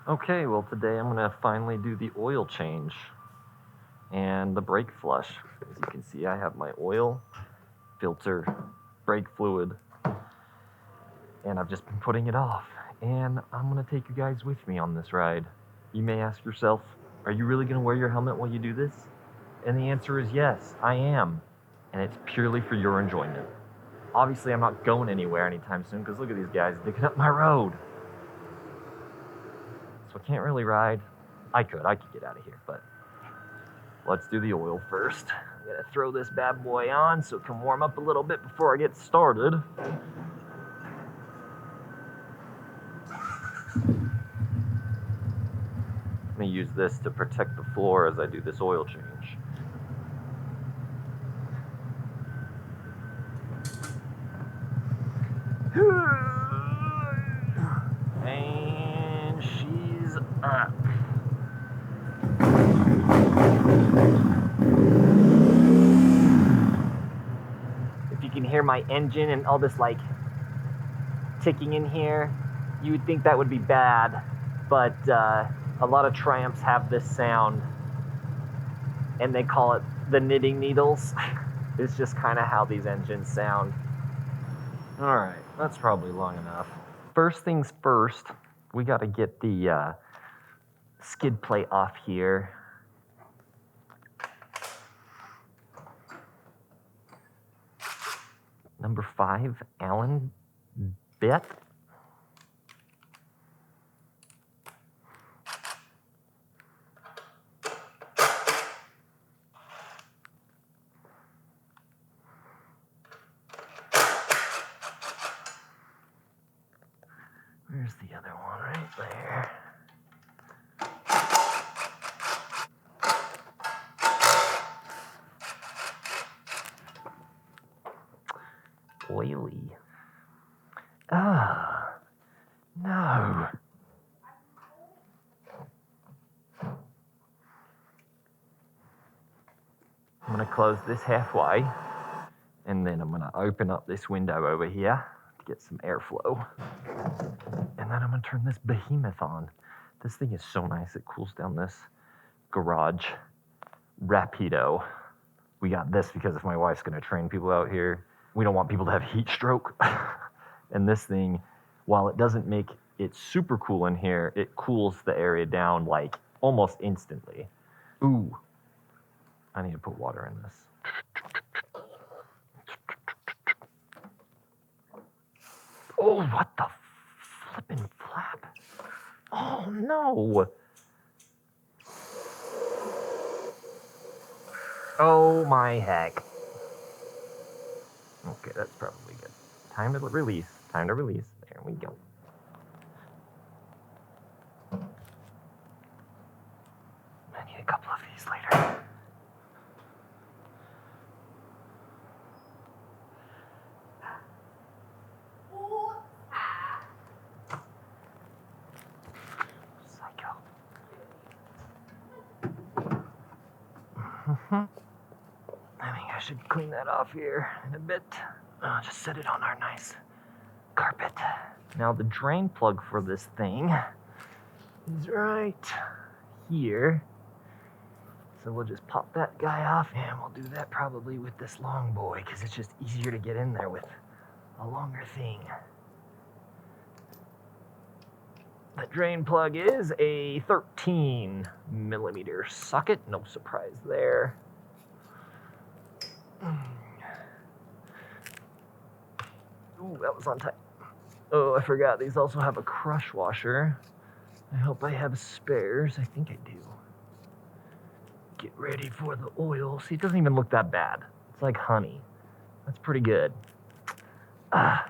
Okay, well today I'm gonna finally do the oil change and the brake flush. As you can see, I have my oil, filter, brake fluid, and I've just been putting it off. And I'm gonna take you guys with me on this ride. You may ask yourself, are you really gonna wear your helmet while you do this? And the answer is yes, I am. And it's purely for your enjoyment. Obviously, I'm not going anywhere anytime soon because look at these guys digging up my road. So I can't really ride. I could get out of here, but let's do the oil first. I'm gonna throw this bad boy on so it can warm up a little bit before I get started. I'm gonna use this to protect the floor as I do this oil change. And she's up. If you can hear my engine and all this like ticking in here, you would think that would be bad, but a lot of Triumphs have this sound and they call it the knitting needles. It's just kind of how these engines sound. All right, that's probably long enough. First things first, we got to get the skid plate off here. Number 5, Allen bit. Where's the other one? Right there. Oily. Ah, no. I'm gonna close this halfway, and then I'm gonna open up this window over here to get some airflow. And then I'm gonna turn this behemoth on. This thing is so nice, it cools down this garage rapido. We got this because if my wife's gonna train people out here, we don't want people to have heat stroke. And this thing, while it doesn't make it super cool in here, it cools the area down like almost instantly. Ooh, I need to put water in this. Oh, what the flippin' flap? Oh no! Oh my heck. Okay, that's probably good. Time to release. Time to release. There we go. I need a couple of these later. Psycho. I think I should clean that off here in a bit. Just set it on our nice carpet. Now the drain plug for this thing is right here. So we'll just pop that guy off, and we'll do that probably with this long boy because it's just easier to get in there with a longer thing. The drain plug is a 13 millimeter socket. No surprise there. Ooh, that was on tight. Oh, I forgot. These also have a crush washer. I hope I have spares. I think I do. Get ready for the oil. See, it doesn't even look that bad. It's like honey. That's pretty good. Ah.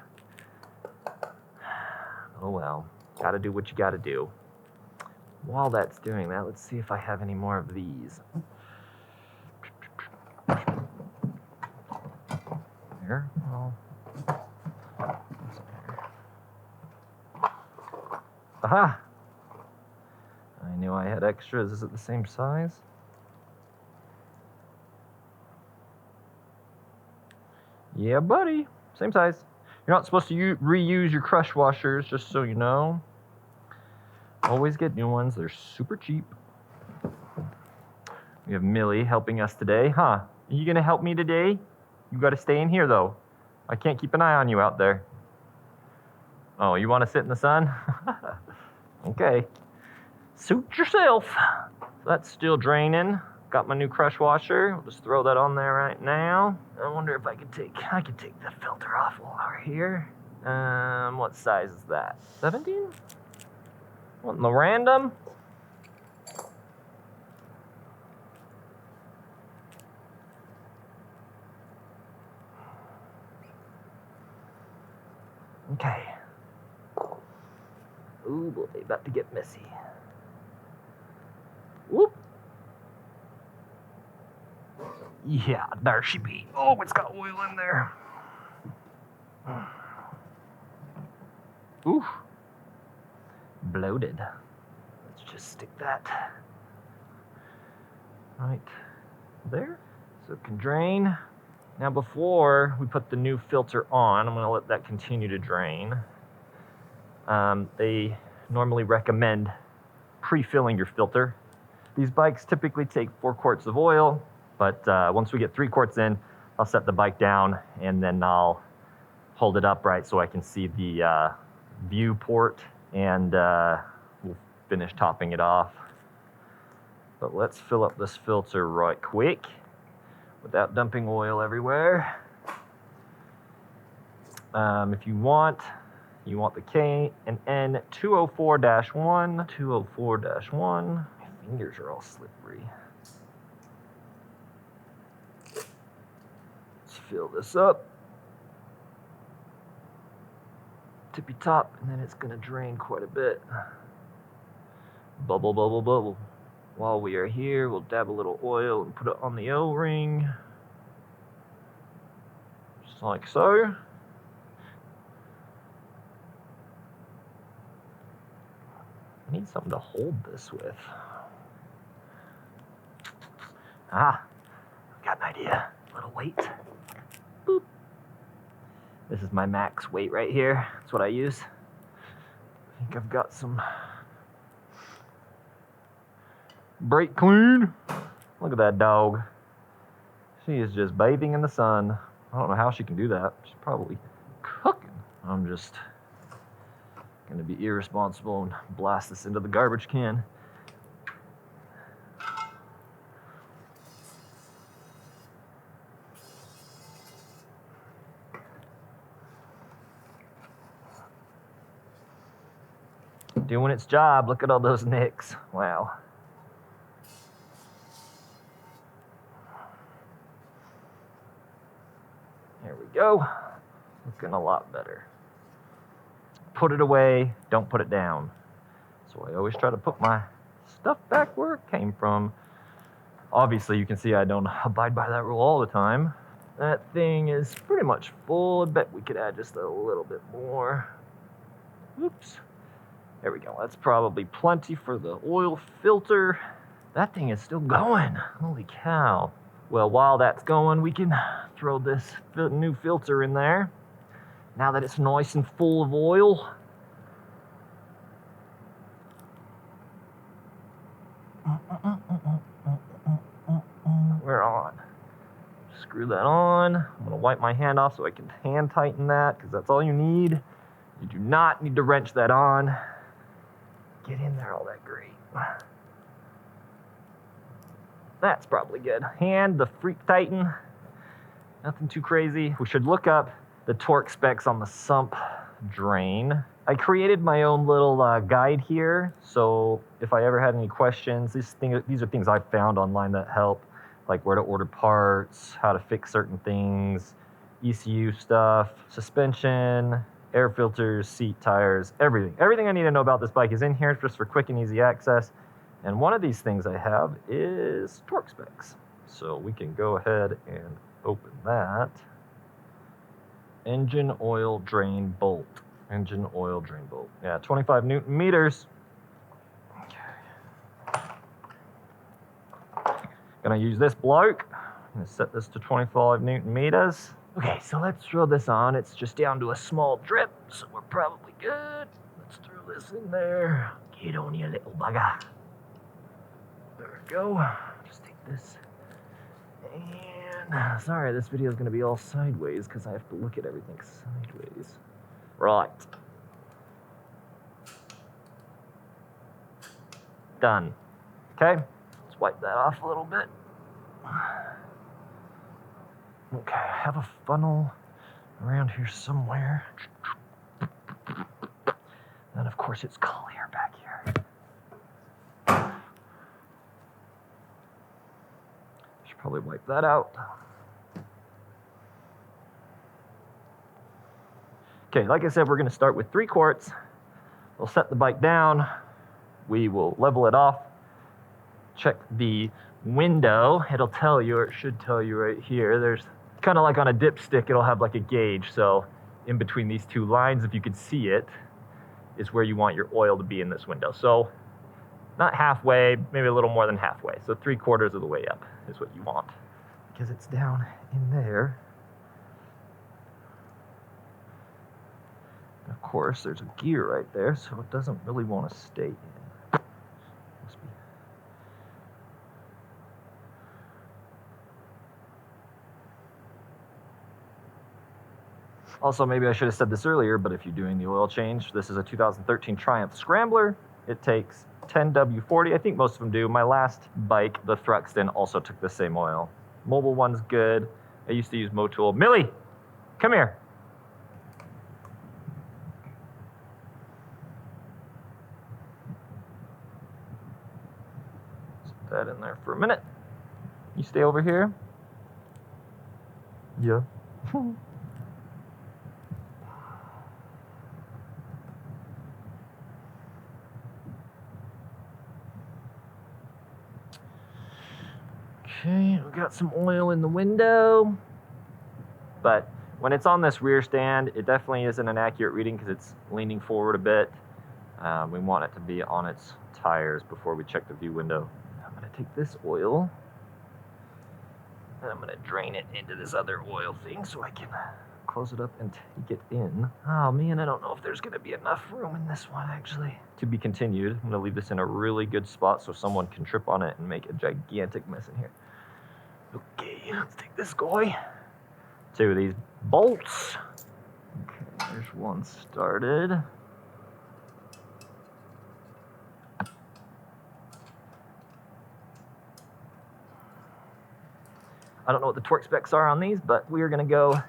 Oh well. Gotta do what you gotta do. While that's doing that, let's see if I have any more of these. Here. Well. Aha! I knew I had extras. Is it the same size? Yeah, buddy. Same size. You're not supposed to reuse your crush washers, just so you know. Always get new ones. They're super cheap. We have Millie helping us today. Huh? Are you going to help me today? You got to stay in here, though. I can't keep an eye on you out there. Oh, you want to sit in the sun? Okay. Suit yourself. That's still draining. Got my new crush washer. I'll just throw that on there right now. I wonder if I could take the filter off while we're here. What size is that? 17? What in the random? Okay. Ooh boy, about to get messy. Whoop. Yeah, there she be. Oh, it's got oil in there. Ooh. Bloated. Let's just stick that right there so it can drain. Now before we put the new filter on, I'm going to let that continue to drain. They normally recommend pre-filling your filter. These bikes typically take 4 quarts of oil, but once we get 3 quarts in, I'll set the bike down and then I'll hold it upright so I can see the viewport, and we'll finish topping it off. But let's fill up this filter right quick without dumping oil everywhere. If you want the K and N 204-1. 204-1. My fingers are all slippery. Let's fill this up. Tippy top, and then it's gonna drain quite a bit. Bubble, bubble, bubble. While we are here, we'll dab a little oil and put it on the O-ring. Just like so. I need something to hold this with. Ah, I've got an idea. A little weight. Boop. This is my max weight right here. That's what I use. I think I've got some brake clean. Look at that dog. She is just bathing in the sun. I don't know how she can do that. She's probably cooking. I'm just gonna be irresponsible and blast this into the garbage can. Doing its job. Look at all those nicks. Wow. There we go. Looking a lot better. Put it away, don't put it down. So I always try to put my stuff back where it came from. Obviously, you can see I don't abide by that rule all the time. That thing is pretty much full. I bet we could add just a little bit more. Oops. There we go. That's probably plenty for the oil filter. That thing is still going. Holy cow. Well, while that's going, we can throw this new filter in there. Now that it's nice and full of oil. We're on. Screw that on. I'm gonna wipe my hand off so I can hand tighten that, because that's all you need. You do not need to wrench that on. Get in there all that great. That's probably good. Hand the freak tighten. Nothing too crazy. We should look up the torque specs on the sump drain. I created my own little guide here, so if I ever had any questions, these are things I've found online that help, like where to order parts, how to fix certain things, ECU stuff, suspension, air filters, seat, tires, everything. Everything I need to know about this bike is in here just for quick and easy access. And one of these things I have is torque specs. So we can go ahead and open that. Engine oil drain bolt. Engine oil drain bolt. Yeah, 25 Newton meters. Okay. Gonna use this bloke. I'm gonna set this to 25 Newton meters. Okay, so let's throw this on. It's just down to a small drip, so we're probably good. Let's throw this in there. Get on, you little bugger. There we go. Just take this. And sorry, this video is going to be all sideways because I have to look at everything sideways. Right. Done. Okay, let's wipe that off a little bit. Okay, I have a funnel around here somewhere. And of course it's clear back here. Should probably wipe that out. Okay, like I said, we're going to start with 3 quarts. We'll set the bike down. We will level it off. Check the window. It'll tell you, or it should tell you right here. There's kind of like on a dipstick, it'll have like a gauge. So in between these 2 lines, if you could see it, is where you want your oil to be in this window. So not halfway, maybe a little more than halfway. So 3/4 of the way up is what you want. Because it's down in there. And of course, there's a gear right there, so it doesn't really want to stay in. Must be. Also, maybe I should have said this earlier, but if you're doing the oil change, this is a 2013 Triumph Scrambler. It takes 10W40. I think most of them do. My last bike, the Thruxton, also took the same oil. Mobile one's good. I used to use Motul. Millie, come here. Set that in there for a minute. You stay over here. Yeah. Okay, we got some oil in the window, but when it's on this rear stand, it definitely isn't an accurate reading because it's leaning forward a bit. We want it to be on its tires before we check the view window. I'm going to take this oil and I'm going to drain it into this other oil thing so I can close it up and take it in. Oh man, I don't know if there's going to be enough room in this one actually. To be continued. I'm going to leave this in a really good spot so someone can trip on it and make a gigantic mess in here. Okay, let's take this guy. 2 of these bolts. Okay, there's one started. I don't know what the torque specs are on these, but we are going to go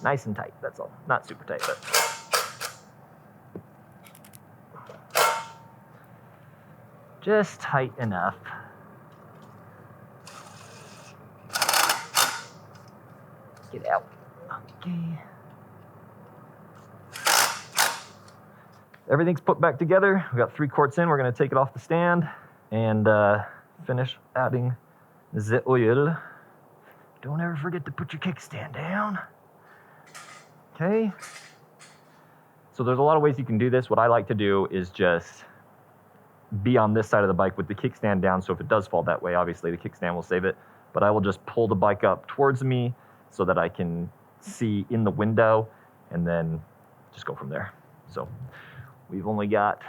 nice and tight. That's all. Not super tight, but just tight enough. Get out. Okay. Everything's put back together. We got 3 quarts in. We're going to take it off the stand and finish adding the oil. Don't ever forget to put your kickstand down. Okay. So there's a lot of ways you can do this. What I like to do is just be on this side of the bike with the kickstand down. So if it does fall that way, obviously the kickstand will save it. But I will just pull the bike up towards me so that I can see in the window and then just go from there. So we've only got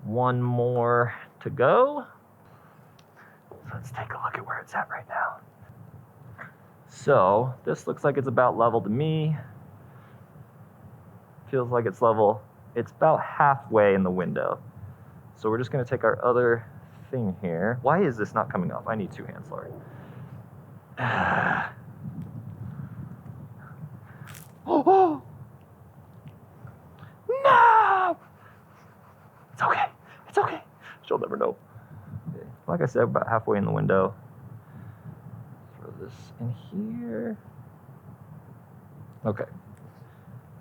1 more to go. Let's take a look at where it's at right now. So this looks like it's about level to me. Feels like it's level. It's about halfway in the window. So we're just going to take our other thing here. Why is this not coming off? I need 2 hands, Laurie. Oh! No! It's okay. It's okay. She'll never know. Okay. Like I said, about halfway in the window. Throw this in here. Okay.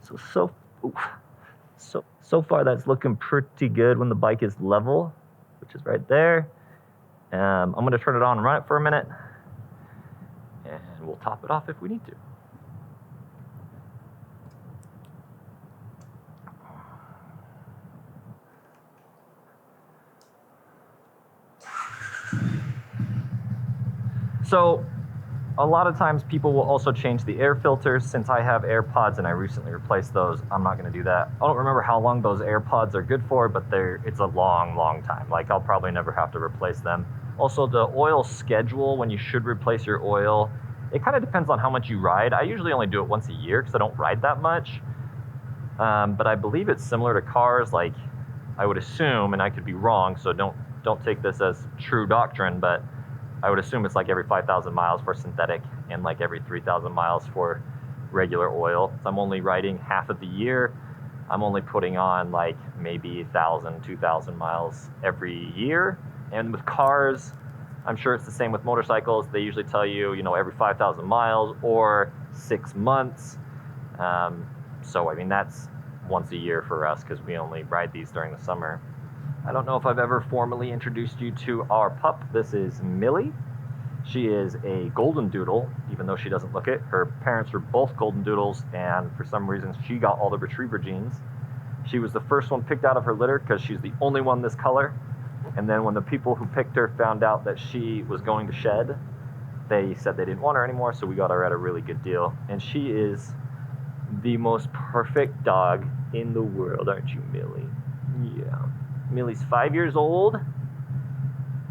So far that's looking pretty good when the bike is level, which is right there. I'm going to turn it on and run it for a minute, and we'll top it off if we need to. So A lot of times people will also change the air filters. Since I have AirPods and I recently replaced those, I'm not going to do that. I don't remember how long those AirPods are good for, but it's a long time. Like, I'll probably never have to replace them. Also, the oil schedule, when you should replace your oil, it kind of depends on how much you ride. I usually only do it once a year because I don't ride that much. But I believe it's similar to cars. Like, I would assume, and I could be wrong, so don't take this as true doctrine, but I would assume it's like every 5,000 miles for synthetic and like every 3,000 miles for regular oil. So I'm only riding half of the year. I'm only putting on like maybe 1,000, 2,000 miles every year. And with cars, I'm sure it's the same with motorcycles. They usually tell you, every 5,000 miles or 6 months. So, I mean, that's once a year for us because we only ride these during the summer. I don't know if I've ever formally introduced you to our pup. This is Millie. She is a golden doodle, even though she doesn't look it. Her parents were both golden doodles, and for some reason she got all the retriever genes. She was the first one picked out of her litter because she's the only one this color. And then when the people who picked her found out that she was going to shed, they said they didn't want her anymore, so we got her at a really good deal. And she is the most perfect dog in the world, aren't you, Millie? Yeah. Millie's 5 years old,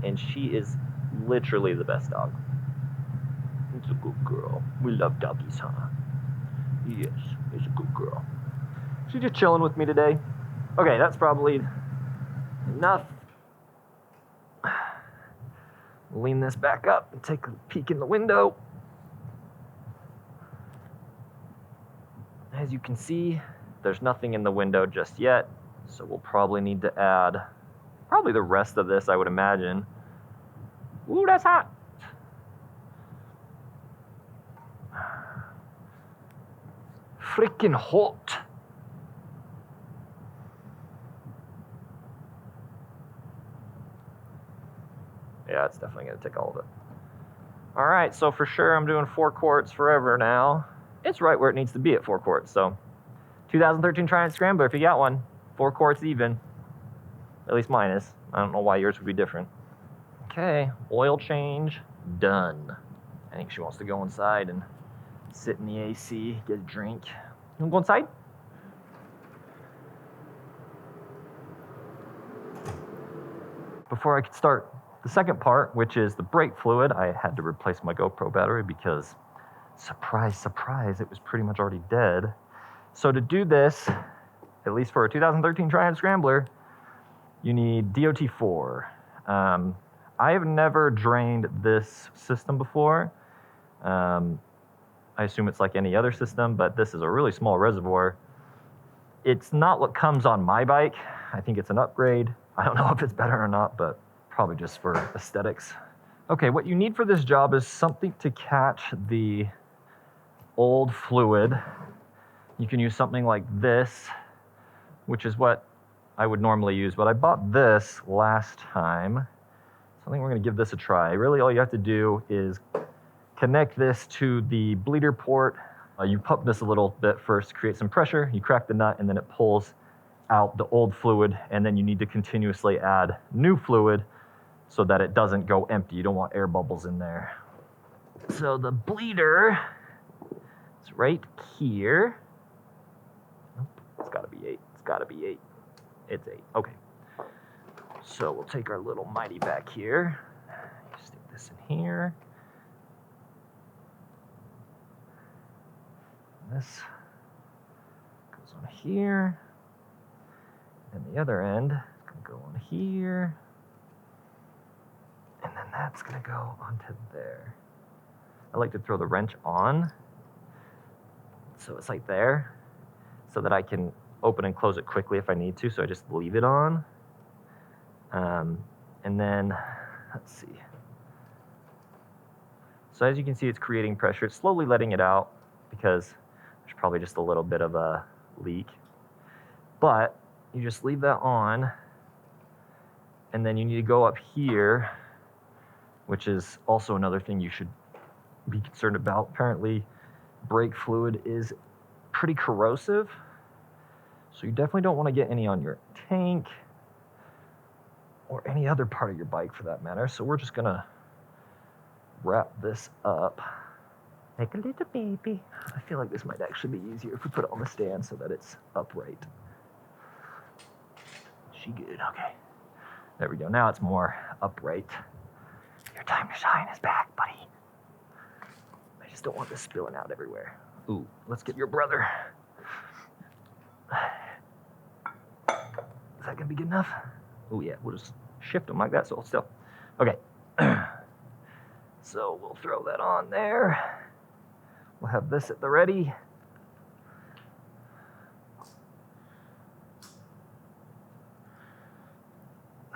and she is literally the best dog. It's a good girl. We love doggies, huh? Yes, it's a good girl. She's just chilling with me today. Okay, that's probably enough. Lean this back up and take a peek in the window. As you can see, there's nothing in the window just yet, so we'll probably need to add probably the rest of this, I would imagine. Ooh, that's hot. Freaking hot. Yeah, it's definitely going to take all of it. All right, so for sure I'm doing 4 quarts forever now. It's right where it needs to be at 4 quarts. So 2013 Triumph Scrambler, if you got one, 4 quarts even. At least mine is. I don't know why yours would be different. Okay, oil change done. I think she wants to go inside and sit in the AC, get a drink. You want to go inside? Before I could start the second part, which is the brake fluid, I had to replace my GoPro battery because, surprise, surprise, it was pretty much already dead. So to do this, at least for a 2013 Triumph Scrambler, you need DOT4. I have never drained this system before. I assume it's like any other system, but this is a really small reservoir. It's not what comes on my bike. I think it's an upgrade. I don't know if it's better or not, but probably just for aesthetics. Okay, what you need for this job is something to catch the old fluid. You can use something like this, which is what I would normally use, but I bought this last time. So I think we're gonna give this a try. Really, all you have to do is connect this to the bleeder port. You pump this a little bit first, create some pressure, you crack the nut, and then it pulls out the old fluid, and then you need to continuously add new fluid so that it doesn't go empty. You don't want air bubbles in there. So the bleeder is right here. Nope, it's gotta be 8, it's gotta be 8. It's 8, okay. So we'll take our little mighty back here. Stick this in here. This goes on here. And the other end is gonna go on here. And then that's gonna go onto there. I like to throw the wrench on, so it's like there, so that I can open and close it quickly if I need to, so I just leave it on. And then, let's see. So as you can see, it's creating pressure. It's slowly letting it out because there's probably just a little bit of a leak. But you just leave that on, and then you need to go up here, which is also another thing you should be concerned about. Apparently, brake fluid is pretty corrosive, so you definitely don't want to get any on your tank or any other part of your bike for that matter. So we're just gonna wrap this up Like a little baby. I feel like this might actually be easier if we put it on the stand so that it's upright. She good, okay. There we go, now it's more upright. Your time to shine is back, buddy. I just don't want this spilling out everywhere. Ooh, let's get your brother. Is that gonna be good enough? Oh yeah, we'll just shift them like that so it's still. Okay. So we'll throw that on there. We'll have this at the ready.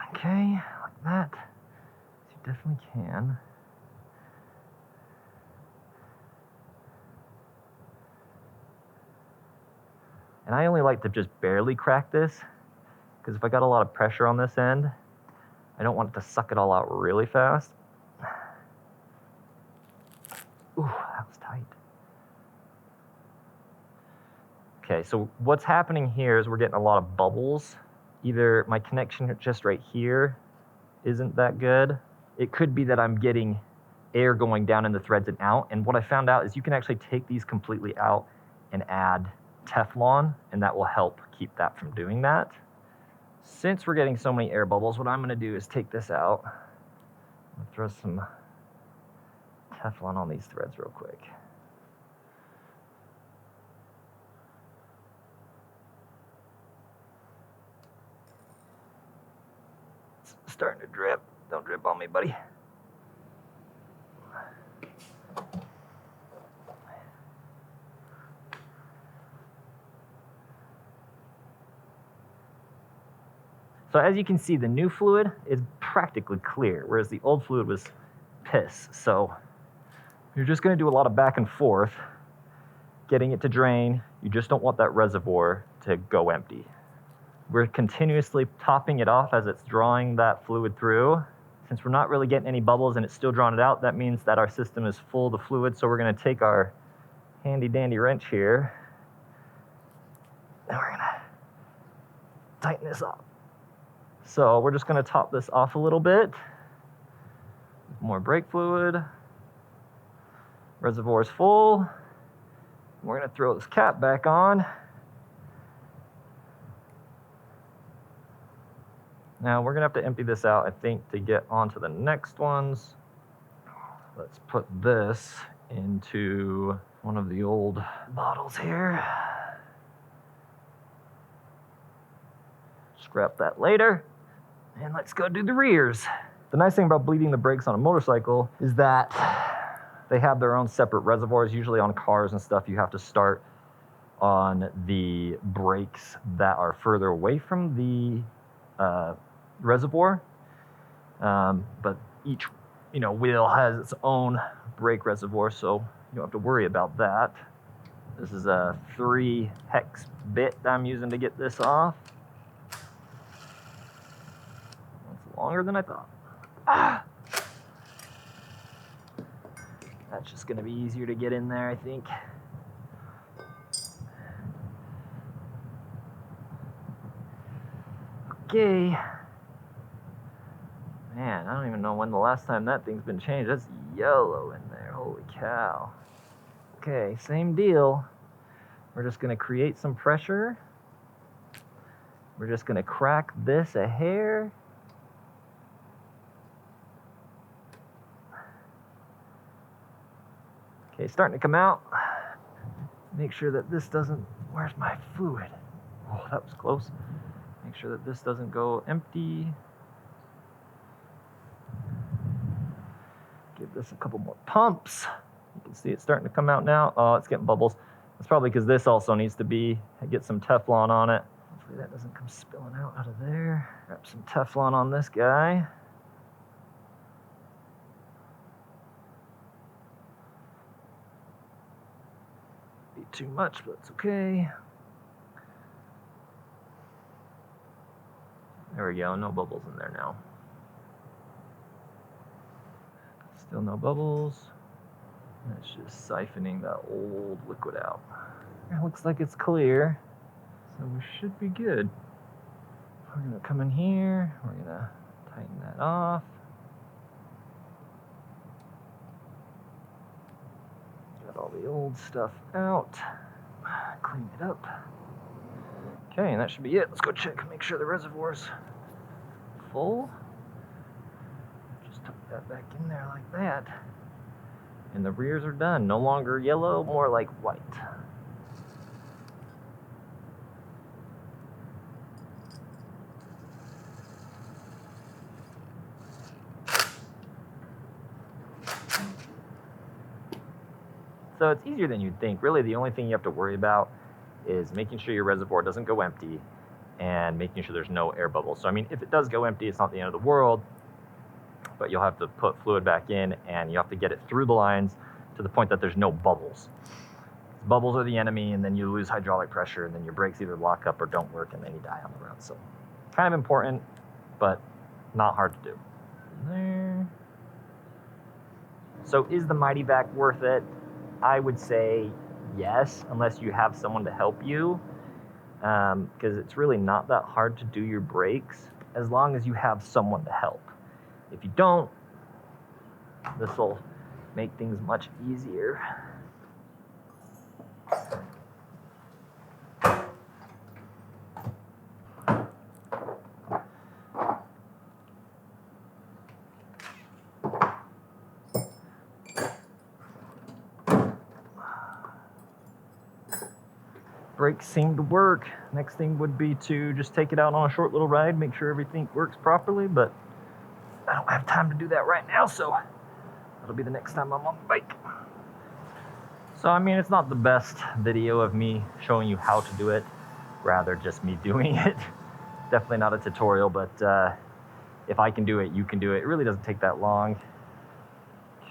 Okay, like that. So you definitely can. And I only like to just barely crack this, because if I got a lot of pressure on this end, I don't want it to suck it all out really fast. Ooh, that was tight. Okay, so what's happening here is we're getting a lot of bubbles. Either my connection just right here isn't that good. It could be that I'm getting air going down in the threads and out. And what I found out is you can actually take these completely out and add Teflon, and that will help keep that from doing that. Since we're getting so many air bubbles, what I'm gonna do is take this out. I'm gonna throw some Teflon on these threads real quick. It's starting to drip. Don't drip on me, buddy. So as you can see, the new fluid is practically clear, whereas the old fluid was piss. So you're just gonna do a lot of back and forth, getting it to drain. You just don't want that reservoir to go empty. We're continuously topping it off as it's drawing that fluid through. Since we're not really getting any bubbles and it's still drawing it out, that means that our system is full of fluid. So we're gonna take our handy dandy wrench here, and we're gonna tighten this up. So we're just gonna top this off a little bit. More brake fluid. Reservoir is full. We're gonna throw this cap back on. Now we're gonna have to empty this out, I think, to get onto the next ones. Let's put this into one of the old bottles here. Scrap that later. And let's go do the rears. The nice thing about bleeding the brakes on a motorcycle is that they have their own separate reservoirs. Usually on cars and stuff, you have to start on the brakes that are further away from the reservoir. But each wheel has its own brake reservoir, so you don't have to worry about that. This is a 3 hex bit that I'm using to get this off. It's longer than I thought. That's just gonna be easier to get in there, I think. Okay. Man, I don't even know when the last time that thing's been changed. That's yellow in there, holy cow. Okay, same deal. We're just gonna create some pressure. We're just gonna crack this a hair. Okay, starting to come out. Make sure that this doesn't, where's my fluid? Oh, that was close. Make sure that this doesn't go empty. Give this a couple more pumps. You can see it's starting to come out now. Oh, it's getting bubbles. That's probably because this also needs to get some Teflon on it. Hopefully that doesn't come spilling out of there. Wrap some Teflon on this guy. Be too much, but it's okay. There we go, no bubbles in there now. Still no bubbles. It's just siphoning that old liquid out. It looks like it's clear, so we should be good. We're gonna come in here, we're gonna tighten that off. the old stuff out, clean it up. Okay, and that should be it. Let's go check, make sure the reservoir's full. Just tuck that back in there like that. And the rears are done. No longer yellow, more like white. So it's easier than you'd think. Really, the only thing you have to worry about is making sure your reservoir doesn't go empty and making sure there's no air bubbles. So, I mean, if it does go empty, it's not the end of the world, but you'll have to put fluid back in and you have to get it through the lines to the point that there's no bubbles. Bubbles are the enemy, and then you lose hydraulic pressure, and then your brakes either lock up or don't work, and then you die on the road. So, kind of important, but not hard to do. There. So, is the Mighty Vac worth it? I would say yes, unless you have someone to help you, because it's really not that hard to do your brakes as long as you have someone to help. If you don't, this will make things much easier. Brakes seem to work. Next thing would be to just take it out on a short little ride, make sure everything works properly, but I don't have time to do that right now, so that'll be the next time I'm on the bike. So, I mean, it's not the best video of me showing you how to do it, rather just me doing it. Definitely not a tutorial, but if I can do it, you can do it. It really doesn't take that long.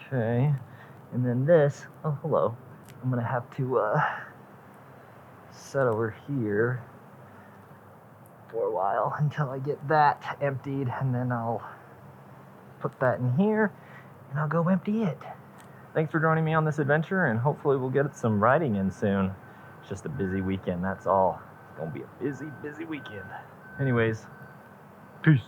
Okay, and then this, oh, hello. I'm gonna have to set over here for a while until I get that emptied, and then I'll put that in here and I'll go empty it. Thanks for joining me on this adventure, and hopefully we'll get some riding in soon. It's just a busy weekend, that's all. It's gonna be a busy, busy weekend. Anyways, peace.